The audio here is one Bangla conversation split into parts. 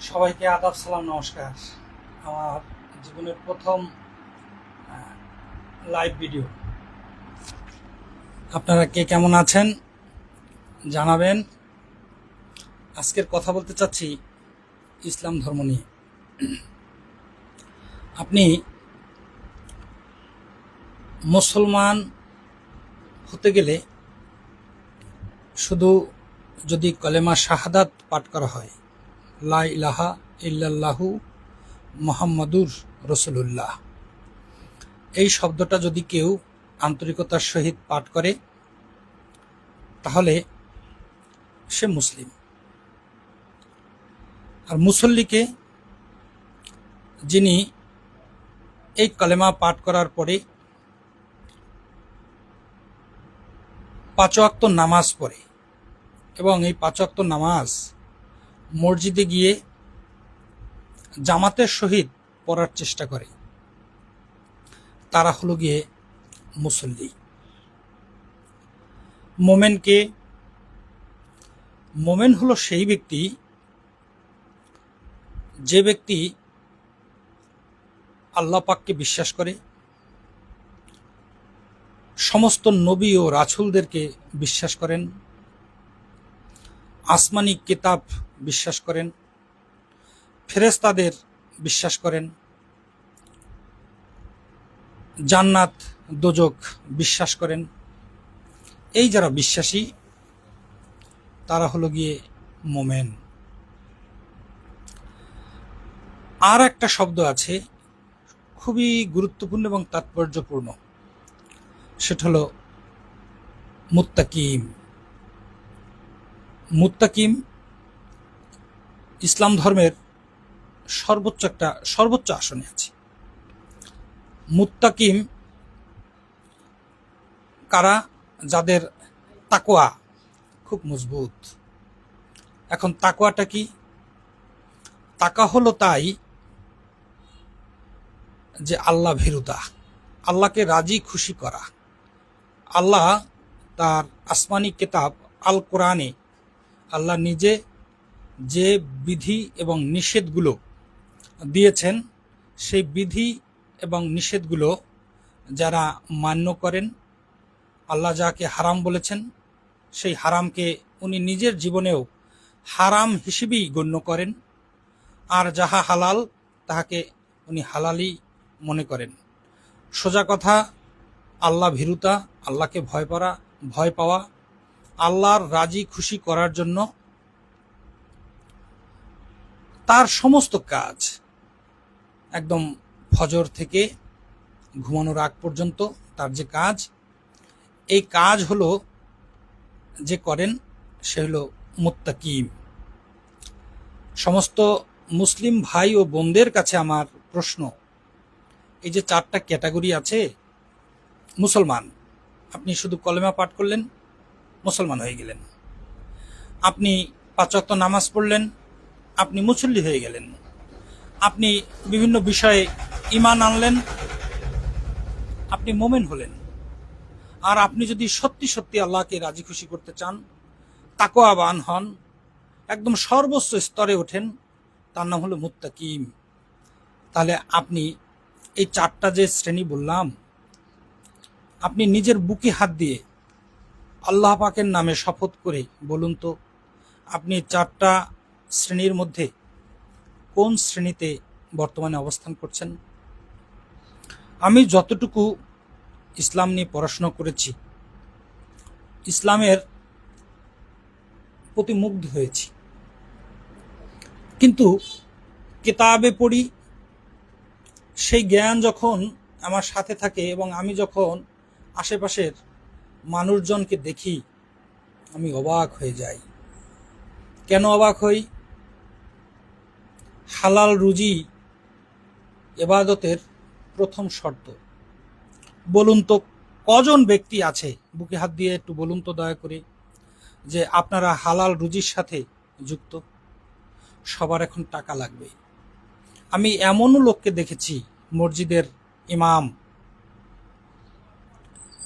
সবাইকে আদাব, সালাম, নমস্কার। আমার জীবনের প্রথম লাইভ ভিডিও। আপনারা কে কেমন আছেন জানাবেন। আজকের কথা বলতে চাচ্ছি ইসলাম ধর্ম নিয়ে। আপনি মুসলমান হতে গেলে শুধু যদি কলেমা শাহাদাত পাঠ করা হয়, লা ইলাহা ইল্লাল্লাহু মুহাম্মাদুর রাসূলুল্লাহ, এই শব্দটা যদি কেউ আন্তরিকতার সহিত পাঠ করে তাহলে সে মুসলিম। আর মুসল্লিকে, যিনি এই কালেমা পাঠ করার পরে 5 ওয়াক্ত নামাজ পড়ে এবং এই 5 ওয়াক্ত নামাজ মসজিদে গিয়ে জামাতের সহিত পড়ার চেষ্টা করে, তারা হলো গিয়ে মুসল্লি। মোমেনকে, মোমেন হলো সেই ব্যক্তি যে ব্যক্তি আল্লাহ পাককে বিশ্বাস করে, সমস্ত নবী ও রাসূলদেরকে বিশ্বাস করেন, আসমানি কিতাব বিশ্বাস করেন, ফেরেশতাদের বিশ্বাস করেন, জান্নাত দোজক বিশ্বাস করেন। এই যারা বিশ্বাসী তারা হলো গিয়ে মোমেন। আর একটা শব্দ আছে খুবই গুরুত্বপূর্ণ এবং তাৎপর্যপূর্ণ, সেটা হলো মুত্তাকিম। মুত্তাকিম ইসলাম ধর্মের সর্বোচ্চ আসনে আছে। মুত্তাকিম কারা? যাদের তাকওয়া খুব মজবুত। এখন তাকওয়াটা কি? তাকা হলো তাই যে আল্লাহ ভীরুতা, আল্লাহকে রাজি খুশি করা। আল্লাহ তার আসমানি কিতাব আল কোরআনে আল্লাহ নিজে যে বিধি এবং নিষেধগুলো দিয়েছেন, সেই বিধি এবং নিষেধগুলো যারা মান্য করেন, আল্লাহ যাকে হারাম বলেছেন সেই হারামকে উনি নিজের জীবনেও হারাম হিসেবেই গণ্য করেন, আর যাহা হালাল তাহাকে উনি হালালই মনে করেন। সোজা কথা, আল্লাহ ভীরুতা, আল্লাহকে ভয় পাওয়া, আল্লাহর রাজি খুশি করার জন্য তার সমস্ত কাজ, একদম ফজর থেকে ঘুমানোর আগ পর্যন্ত তার যে কাজ, এই কাজ হলো যে করেন সে হলো মুত্তাকিম। সমস্ত মুসলিম ভাই ও বোনদের কাছে আমার প্রশ্ন, এই যে 4টা ক্যাটাগরি আছে মুসলমান, আপনি শুধু কলেমা পাঠ করলেন, মুসলমান হয়ে গেলেন। আপনি 5 ওয়াক্ত নামাজ পড়লেন, আপনি মুসল্লি হয়ে গেলেন। আপনি বিভিন্ন বিষয়ে ঈমান আনলেন, আপনি মোমেন হলেন। আর আপনি যদি সত্যি সত্যি আল্লাহকে রাজি খুশি করতে চান, তাকওয়াবান হন, একদম সর্বোচ্চ স্তরে ওঠেন, তার নাম হলো মুত্তাকিম। তাহলে আপনি এই 4টা যে শ্রেণী বললাম, আপনি নিজের বুকে হাত দিয়ে আল্লাহ পাকের নামে শপথ করে বলুন তো, আপনি 4টা শ্রেণীর মধ্যে কোন শ্রেণীতে বর্তমানে অবস্থান করছেন? আমি যতটুকু ইসলাম নিয়ে পড়াশোনা করেছি, ইসলামের প্রতি মুগ্ধ হয়েছি, কিন্তু কিতাবে পড়ি, সেই জ্ঞান যখন আমার সাথে থাকে এবং আমি যখন আশেপাশের মানুষজনকে দেখি, আমি অবাক হয়ে যাই। কেন অবাক হই? হালাল রুজি ইবাদতের প্রথম শর্ত। বলুন তো কজন ব্যক্তি আছে, বুকে হাত দিয়ে একটু বলুন তো দয়া করে, যে আপনারা হালাল রুজির সাথে যুক্ত? সবার এখন টাকা লাগবে। আমি এমনও লোককে দেখেছি, মসজিদের ইমাম,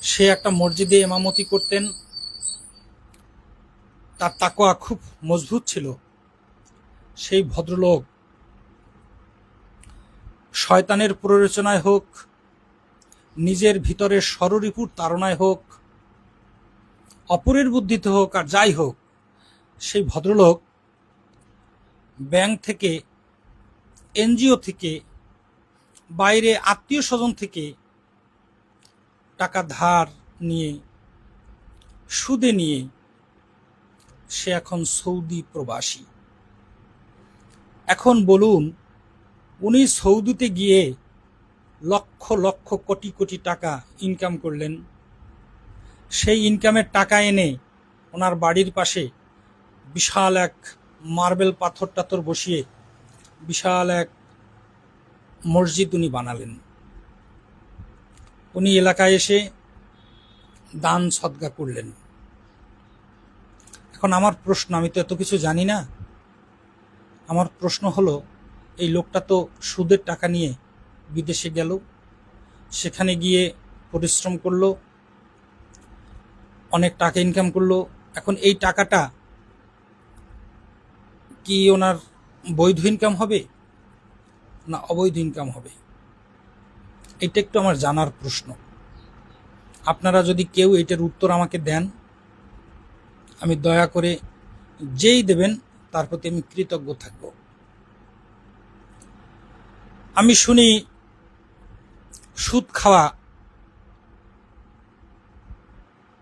সে একটা মসজিদে ইমামতি করতেন, তার তাকওয়া খুব মজবুত ছিল, সেই ভদ্রলোক শয়তানের প্ররোচনায় হোক, নিজের ভিতরের ষড়রিপুর তাড়নায় হোক, অপরের বুদ্ধিতে হোক, আর যাই হোক, সেই ভদ্রলোক ব্যাংক থেকে, এনজিও থেকে, বাইরে আত্মীয় স্বজন থেকে টাকা ধার নিয়ে, সুদে নিয়ে সে এখন সৌদি প্রবাসী। এখন বলুন, উনি সৌদিতে গিয়ে লক্ষ লক্ষ কোটি কোটি টাকা ইনকাম করলেন। সেই ইনকামের টাকা এনে ওনার বাড়ির পাশে বিশাল এক মার্বেল পাথর টাথর বসিয়ে বিশাল এক মসজিদ উনি বানালেন। উনি এলাকায় এসে দান সদকা করলেন। এখন আমার প্রশ্ন, আমি তো এত কিছু জানি না, আমার প্রশ্ন হলো, এই লোকটা তো সুদের টাকা নিয়ে বিদেশে গেল, সেখানে গিয়ে পরিশ্রম করলো, অনেক টাকা ইনকাম করলো। এখন এই টাকাটা কি ওনার বৈধ ইনকাম হবে না অবৈধ ইনকাম হবে? এটা একটু আমার জানার প্রশ্ন। আপনারা যদি কেউ এটার উত্তর আমাকে দেন, আমি দয়া করে, যেই দেবেন তার প্রতি আমি কৃতজ্ঞ থাকব। আমি শুনি সুদ খাওয়া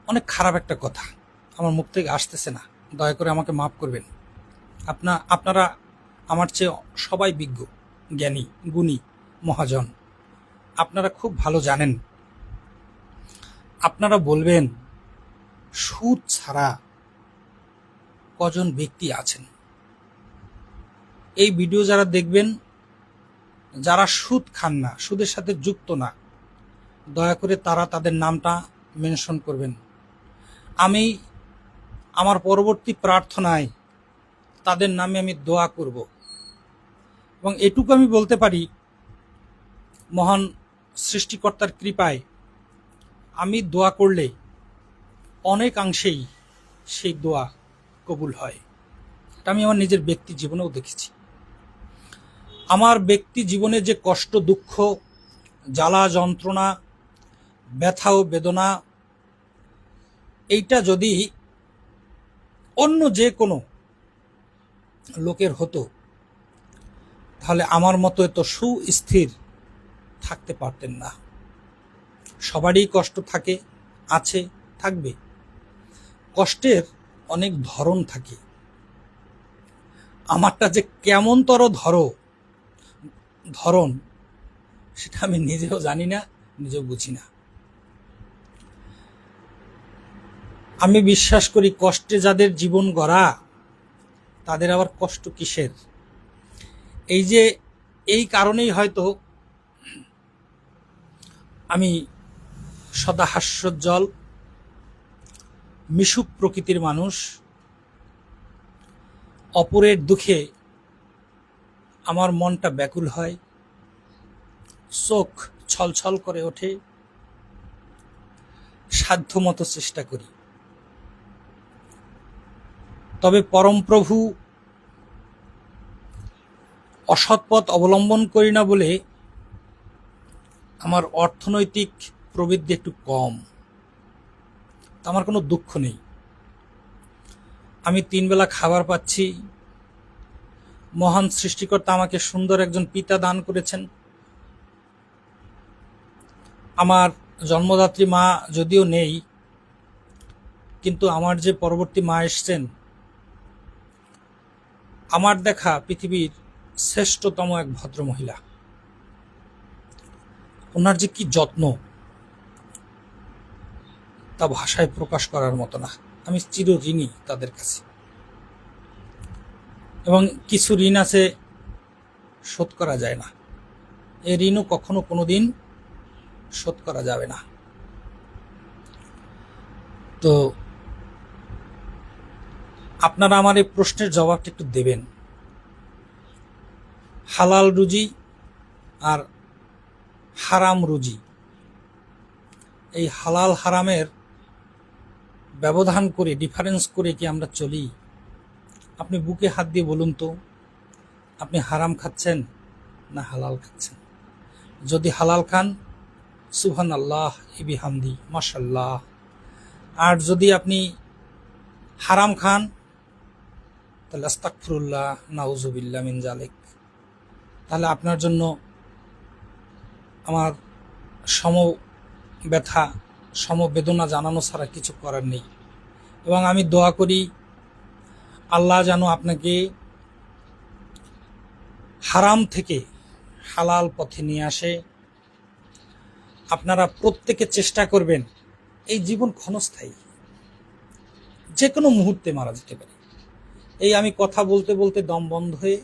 অনেক খারাপ একটা কথা, আমার মুখ থেকে আসতেছে না, দয়া করে আমাকে মাফ করবেন। আপনারা আমার চেয়ে সবাই বিজ্ঞ, জ্ঞানী, গুণী, মহাজন। আপনারা খুব ভালো জানেন। আপনারা বলবেন, সুদ ছাড়া কজন ব্যক্তি আছেন? এই ভিডিও যারা দেখবেন, যারা সুদ খান না, সুদের সাথে যুক্ত না, দয়া করে তারা তাদের নামটা মেনশন করবেন। আমি আমার পরবর্তী প্রার্থনায় তাদের নামে আমি দোয়া করব। এবং এটুকু আমি বলতে পারি, মহান সৃষ্টিকর্তার কৃপায় আমি দোয়া করলে অনেকাংশেই সেই দোয়া কবুল হয়। এটা আমি আমার নিজের ব্যক্তি জীবনেও দেখেছি। আমার ব্যক্তি জীবনে যে কষ্ট, দুঃখ, জ্বালা, যন্ত্রণা, ব্যথা ও বেদনা, এইটা যদি অন্য যে কোনো লোকের হতো, তাহলে আমার মতো এত সুস্থির থাকতে পারতেন না। সবারই কষ্ট থাকে, আছে, থাকবে। কষ্টের অনেক ধরন থাকে। আমারটা যে কেমনতর ধরন সেটা আমি নিজেও জানি না, নিজেও বুঝি না। আমি বিশ্বাস করি, কষ্টে যাদের জীবন গড়া, তাদের আবার কষ্ট কিসের? এই কারণেই হয়তো আমি সদা হাস্যোজ্জ্বল, মিশুক প্রকৃতির মানুষ। অপরের দুঃখে আমার মনটা ব্যাকুল হয়, চোখ ছলছল করে ওঠে। সাধ্যমতো চেষ্টা করি, তবে পরমপ্রভু অসৎ পথ অবলম্বন করি না বলে আমার অর্থনৈতিক প্রবৃদ্ধি একটু কম। আমার কোনো দুঃখ নেই। আমি 3 বেলা খাবার পাচ্ছি। মহান সৃষ্টিকর্তা আমাকে সুন্দর একজন পিতা দান করেছেন। আমার জন্মদাত্রী মা যদিও নেই, কিন্তু আমার যে পরবর্তী মা এসছেন, আমার দেখা পৃথিবীর শ্রেষ্ঠতম এক ভদ্র মহিলা। ওনার যে কি যত্ন, তা ভাষায় প্রকাশ করার মতো না। আমি চিরঋণী তাদের কাছে। এবং কিছু ঋণ আছে শোধ করা যায় না, এই ঋণও কখনো কোনোদিন শোধ করা যাবে না। তো আপনারা আমার এই প্রশ্নের জবাবটা একটু দেবেন। হালাল রুজি আর হারাম রুজি, এই হালাল হারামের ব্যবধান করে, ডিফারেন্স করে কি আমরা চলি? আপনি বুকে হাত দিয়ে বলুন তো, আপনি হারাম খাচ্ছেন না হালাল খাচ্ছেন? যদি হালাল খান, সুবহানাল্লাহ বিহামদি, মাশাআল্লাহ। আর যদি আপনি হারাম খান, তাহলে আস্তাগফিরুল্লাহ, নাউজুবিল্লাহ মিন জালিক। তাহলে আপনার জন্য আমার সমব্যথা, সমবেদনা জানানো ছাড়া কিছু করার নেই। এবং আমি দোয়া করি আল্লাহ যেন আপনাকে হারাম থেকে হালাল পথে নিয়ে আসে। আপনারা প্রত্যেকে চেষ্টা করবেন, এই জীবন ক্ষণস্থায়ী, যে কোনো মুহূর্তে মারা যেতে পারে। এই আমি কথা বলতে বলতে দম বন্ধ হয়ে,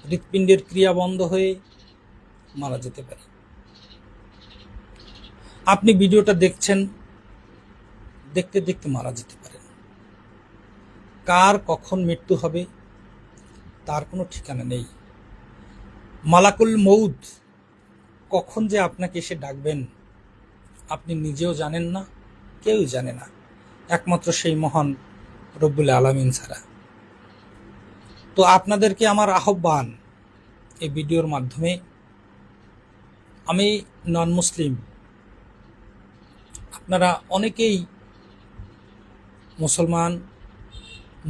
হৃৎপিণ্ডের ক্রিয়া বন্ধ হয়ে মারা যেতে পারে। আপনি ভিডিওটা দেখছেন, দেখতে দেখতে মারা যেতে পারেন। কার কখন মৃত্যু হবে তার কোনো ঠিকানা নেই। মালাকুল মউত কখন যে আপনাকে এসে ডাকবেন আপনি নিজেও জানেন না, কেউই জানে না, একমাত্র সেই মহান রব্বুল আলামিন ছাড়া। তো আপনাদেরকে আমার আহ্বান, এই ভিডিওর মাধ্যমে, আমি নন মুসলিম, আপনারা অনেকেই মুসলমান,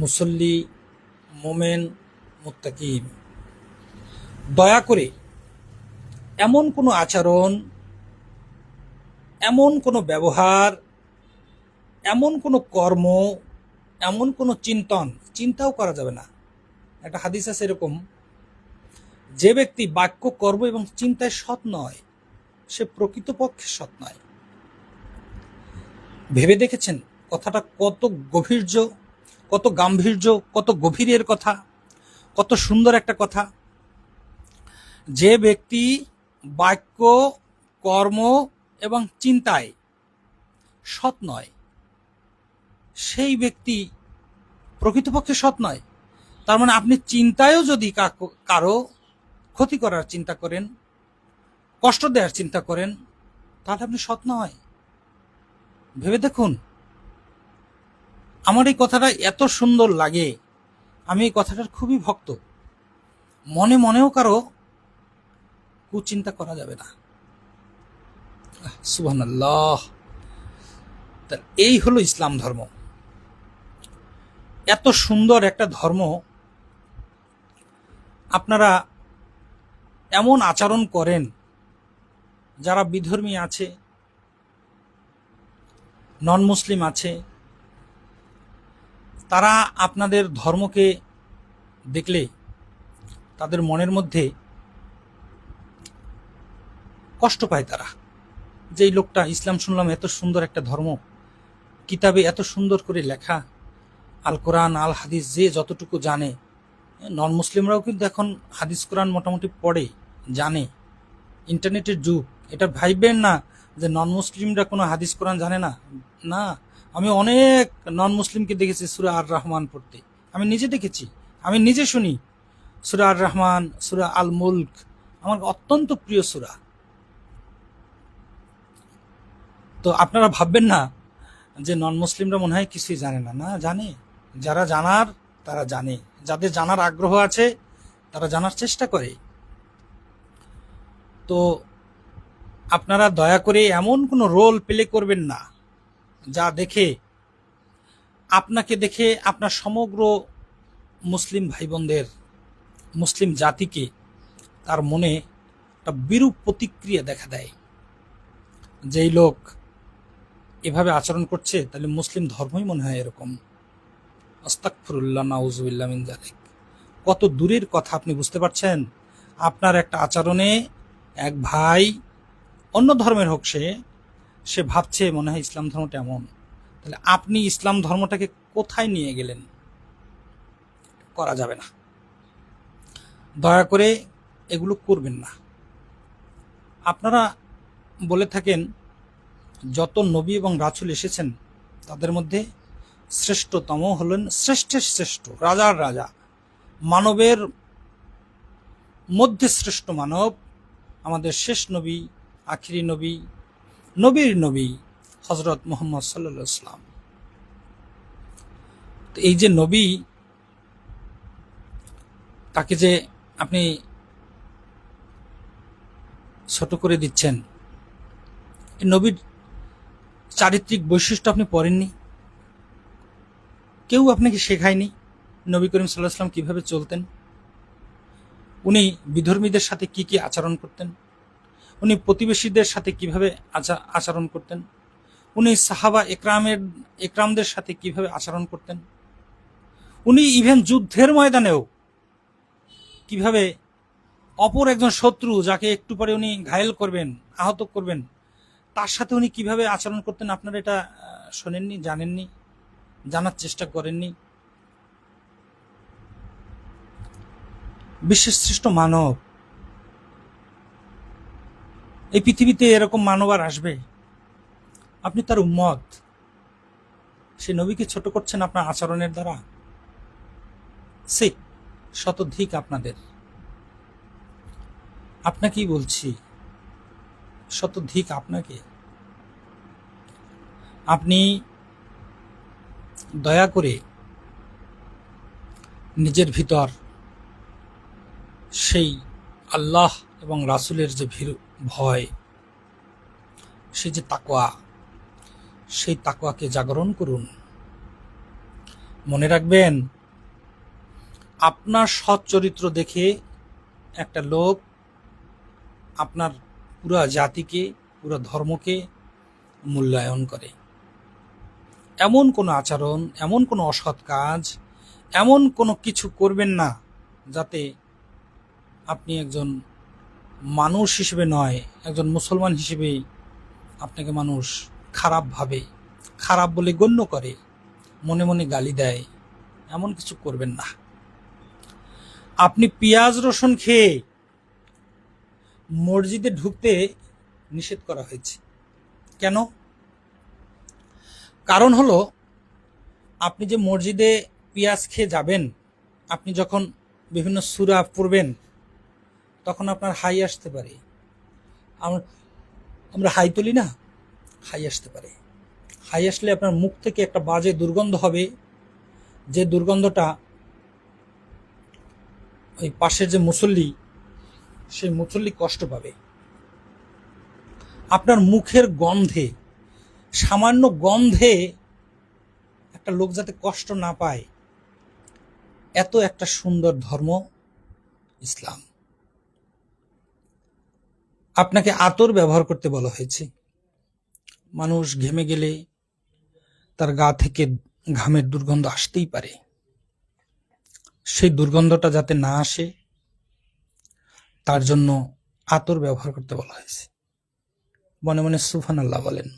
মুসল্লি, মোমেন, মুত্তাকিন, দয়া করে এমন কোনো আচরণ, এমন কোনো ব্যবহার, এমন কোনো কর্ম, এমন কোনো চিন্তাও করা যাবে না। একটা হাদিস আছে এরকম, যে ব্যক্তি বাক্য, কর্ম এবং চিন্তায় সৎ নয় সে প্রকৃতপক্ষে সৎ নয়। ভেবে দেখেছেন কথাটা কত গভীর্য, কত গাম্ভীর্য, কত গভীরের কথা, কত সুন্দর একটা কথা। যে ব্যক্তি বাক্য, কর্ম এবং চিন্তায় সৎ নয় সেই ব্যক্তি প্রকৃতপক্ষে সৎ নয়। তার মানে আপনি চিন্তায়ও যদি কারো ক্ষতি করার চিন্তা করেন, কষ্ট দেওয়ার চিন্তা করেন, তাহলে আপনি সৎ নয়। ভেবে দেখুন। আমার এই কথাটা এত সুন্দর লাগে, আমি এই কথাটার খুবই ভক্ত। মনে মনেও কারো কুচিন্তা করা যাবে না। সুবহানাল্লাহ। এই হলো ইসলাম ধর্ম। এত সুন্দর একটা ধর্ম, আপনারা এমন আচরণ করেন, যারা বিধর্মী আছে, নন মুসলিম আছে, তারা আপনাদের ধর্মকে দেখলে তাদের মনের মধ্যে কষ্ট পায়। তারা যে এই লোকটা, ইসলাম শুনলাম এত সুন্দর একটা ধর্ম, কিতাবে এত সুন্দর করে লেখা, আল কোরআন আল হাদিস যে যতটুকু জানে, নন মুসলিমরাও কিন্তু এখন হাদিস কোরআন মোটামুটি পড়ে, জানে। ইন্টারনেটের যুগ, এটা ভাইবেন না যে নন মুসলিমরা কোনো হাদিস কোরআন জানে না। না, আমি অনেক নন মুসলিমকে দেখেছি সূরা আর রহমান পড়তে। আমি নিজে দেখেছি, আমি নিজে শুনি সূরা আর রহমান, সূরা আল মুলক আমার অত্যন্ত প্রিয় সূরা। তো আপনারা ভাববেন না যে নন মুসলিমরা মনে হয় কিছুই জানে না। না, জানে। যারা জানার তারা জানে, যাদের জানার আগ্রহ আছে তারা জানার চেষ্টা করে। তো আপনারা দয়া করে এমন কোনো রোল প্লে করবেন না যা দেখে, আপনাকে দেখে আপনার সমগ্র মুসলিম ভাই বোনদের, মুসলিম জাতিকে তার মনে একটা বিরূপ প্রতিক্রিয়া দেখা দেয়। যেই লোক এভাবে আচরণ করছে তাহলে মুসলিম ধর্মই মনে হয় এরকম। আস্তাগফিরুল্লাহ, নাউজুবিল্লাহ মিন জালিক। কত দূরের কথা আপনি বুঝতে পারছেন? আপনার একটা আচরণে এক ভাই, অন্য ধর্মের হোক, সে ভাবছে মনে হয় ইসলাম ধর্মটা এমন। তাহলে আপনি ইসলাম ধর্মটাকে কোথায় নিয়ে গেলেন? করা যাবে না। দয়া করে এগুলো করবেন না। আপনারা বলে থাকেন যত নবী এবং রাসূল এসেছেন তাদের মধ্যে শ্রেষ্ঠতম হলেন শ্রেষ্ঠের শ্রেষ্ঠ, রাজার রাজা, মানবের মধ্যে শ্রেষ্ঠ মানব আমাদের শেষ নবী, আখিরি নবী, নবীর নবী হযরত মুহাম্মদ সাল্লাল্লাহু আলাইহি ওয়াসাল্লাম। তো এই যে নবী, তাকে যে আপনি ছোট করে দিচ্ছেন, এই নবীর চারিত্রিক বৈশিষ্ট্য আপনি পড়েননি, কেউ আপনাকে শেখায়নি নবী করিম সাল্লাল্লাহু আলাইহি ওয়াসাল্লাম কিভাবে চলতেন, উনি বিধর্মীদের সাথে কি কি আচরণ করতেন, উনি প্রতিবেশীদের সাথে কিভাবে আচরণ করতেন, উনি সাহাবা একরামদের সাথে কিভাবে আচরণ করতেন, উনি ইভেন যুদ্ধের ময়দানেও কিভাবে অপর একজন শত্রু যাকে একটু পরে উনি ঘায়েল করবেন, আহত করবেন, তার সাথে উনি কিভাবে আচরণ করতেন, আপনারা এটা শোনেননি, জানেননি, জানার চেষ্টা করেননি। বিশ্বের শ্রেষ্ঠ মানব, এই পৃথিবীতে এরকম মানব আর আসবে? আপনি তার উম্মত, সে নবীকে ছোট করছেন আপনার আচরণের দ্বারা। সে শতধিক আপনাদের, আপনাকেই বলছি, শতধিক আপনাকে। আপনি দয়া করে নিজের ভিতর সেই আল্লাহ এবং রাসূলের যে ভয়, সেই যে তাকওয়া, সেই তাকওয়াকে জাগরণ করুন। মনে রাখবেন, আপনার সৎ চরিত্র দেখে একটা লোক আপনার পুরো জাতিকে, পুরো ধর্মকে মূল্যায়ন করে। এমন কোনো আচরণ, এমন কোনো অসৎ কাজ, এমন কোনো কিছু করবেন না যাতে আপনি একজন মানুষ হিসেবে নয়, একজন মুসলমান হিসেবে আপনাকে মানুষ খারাপ ভাবে, খারাপ বলে গণ্য করে, মনে মনে গালি দেয়, এমন কিছু করবেন না। আপনি পেঁয়াজ রসুন খেয়ে মসজিদে ঢুকতে নিষেধ করা হয়েছে। কেন? কারণ হলো, আপনি যে মসজিদে পেঁয়াজ খেয়ে যাবেন, আপনি যখন বিভিন্ন সূরা পড়বেন তখন আপনার হাই আসতে পারে। আমরা হাই তুলি না, হাই আসতে পারে। হাই আসলে আপনার মুখ থেকে একটা বাজে দুর্গন্ধ হবে, যে দুর্গন্ধটা ওই পাশের যে মুসল্লি, সেই মুসল্লি কষ্ট পাবে। আপনার মুখের গন্ধে, সামান্য গন্ধে একটা লোক যাতে কষ্ট না পায়, এত একটা সুন্দর ধর্ম ইসলাম। আপনাকে আতর ব্যবহার করতে বলা হয়েছে। মানুষ ঘেমে গেলে তার গা থেকে ঘামের দুর্গন্ধ আসতেই পারে, সেই দুর্গন্ধটা যাতে না আসে তার জন্য আতর ব্যবহার করতে বলা হয়েছে। মনে মনে সুবহানাল্লাহ বলেন।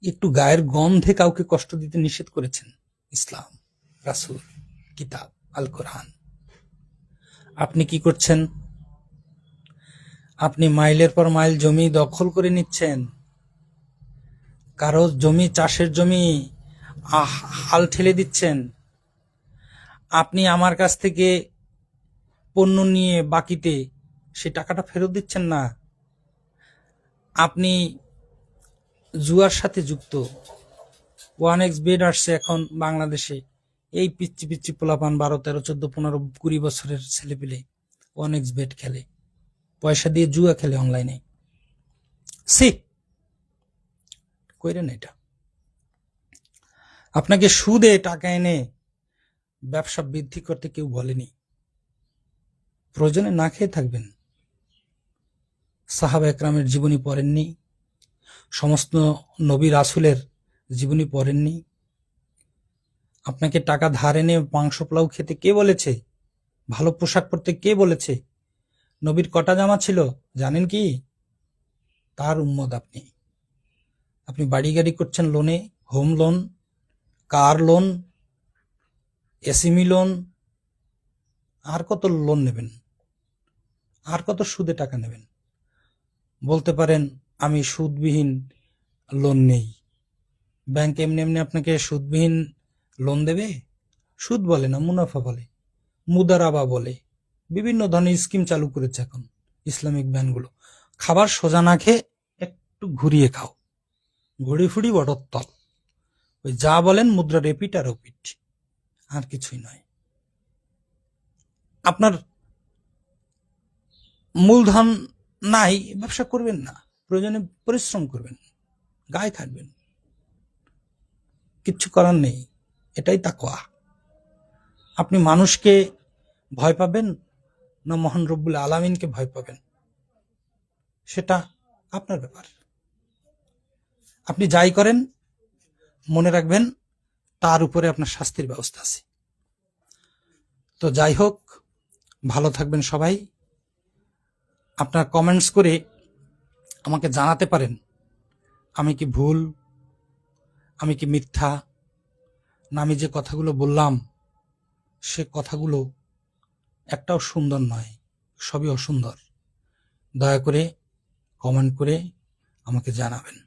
একটু গায়ের গন্ধে কাউকে কষ্ট দিতে নিষেধ করেছেন ইসলাম, রাসূল, কিতাব, আল কোরআন। আপনি কি করছেন? আপনি মাইলের পর মাইল জমি দখল করে নিচ্ছেন, কারো জমি, চাষের জমি হাল ঠেলে দিচ্ছেন। আপনি আমার কাছ থেকে পণ্য নিয়ে বাকিতে সে টাকাটা ফেরত দিচ্ছেন না। আপনি জুয়ার সাথে যুক্ত। 1xBet আসছে এখন বাংলাদেশে, এই পিচ্ছি পিচ্ছি পোলাপান 12, 13, 14, 15, 20 বছরের ছেলেপিলে 1xBet খেলে, পয়সা দিয়ে জুয়া খেলে অনলাইনে। সে কইরেন এটা। আপনাকে সুদে টাকা এনে ব্যবসা বৃদ্ধি করতে কেউ বলেনি। প্রয়োজনে না খেয়ে থাকবেন। সাহাবা একরামের জীবনী পড়েননি? সমস্ত নবী রাসূলের জীবনী পড়েননি? আপনাকে টাকা ধার এনে মাংস পোলাও খেতে কে বলেছে? ভালো পোশাক পরতে কে বলেছে? নবীর কটা জামা ছিল জানেন কি? তার উম্মত আপনি। আপনি বাড়ি গাড়ি করছেন লোনে, home loan, car loan, SME loan, আর কত লোন নেবেন, আর কত সুদে টাকা নেবেন? বলতে পারেন আমি সুদবিহীন লোন নেই। ব্যাংক এমনি এমনি আপনাকে সুদবিহীন লোন দেবে? সুদ বলে না, মুনাফা বলে, মুদারাবা বলে, বিভিন্ন ধরনের স্কিম চালু করেছে এখন ইসলামিক ব্যাংকগুলো। খাবার সোজা না খেয়ে একটু ঘুরিয়ে খাও, ঘুরি ফুড়ি বটর তল, ওই যা বলেন মুদ্রা রেপিট আর ওপিট, আর কিছুই নয়। আপনার মূলধন নাই, ব্যবসা করবেন না, প্রয়োজনে পরিশ্রম করবেন, গায়ে থাকবেন, কিচ্ছু করার নেই। এটাই তাকওয়া। আপনি মানুষকে ভয় পাবেন না মহান রব্বুল আলামিনকে ভয় পাবেন, সেটা আপনার ব্যাপার। আপনি যাই করেন মনে রাখবেন তার উপরে আপনার শাস্তির ব্যবস্থা আছে। তো যাই হোক, ভালো থাকবেন সবাই। আপনার কমেন্টস করে আমাকে জানাতে পারেন আমি কি ভুল, আমি কি মিথ্যা, না আমি যে কথাগুলো বললাম সে কথাগুলো একটাও সুন্দর নয়, সবই অসুন্দর। দয়া করে কমেন্ট করে আমাকে জানাবেন।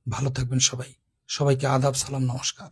ভালো থাকবেন সবাই। সবাইকে আদাব, সালাম, নমস্কার।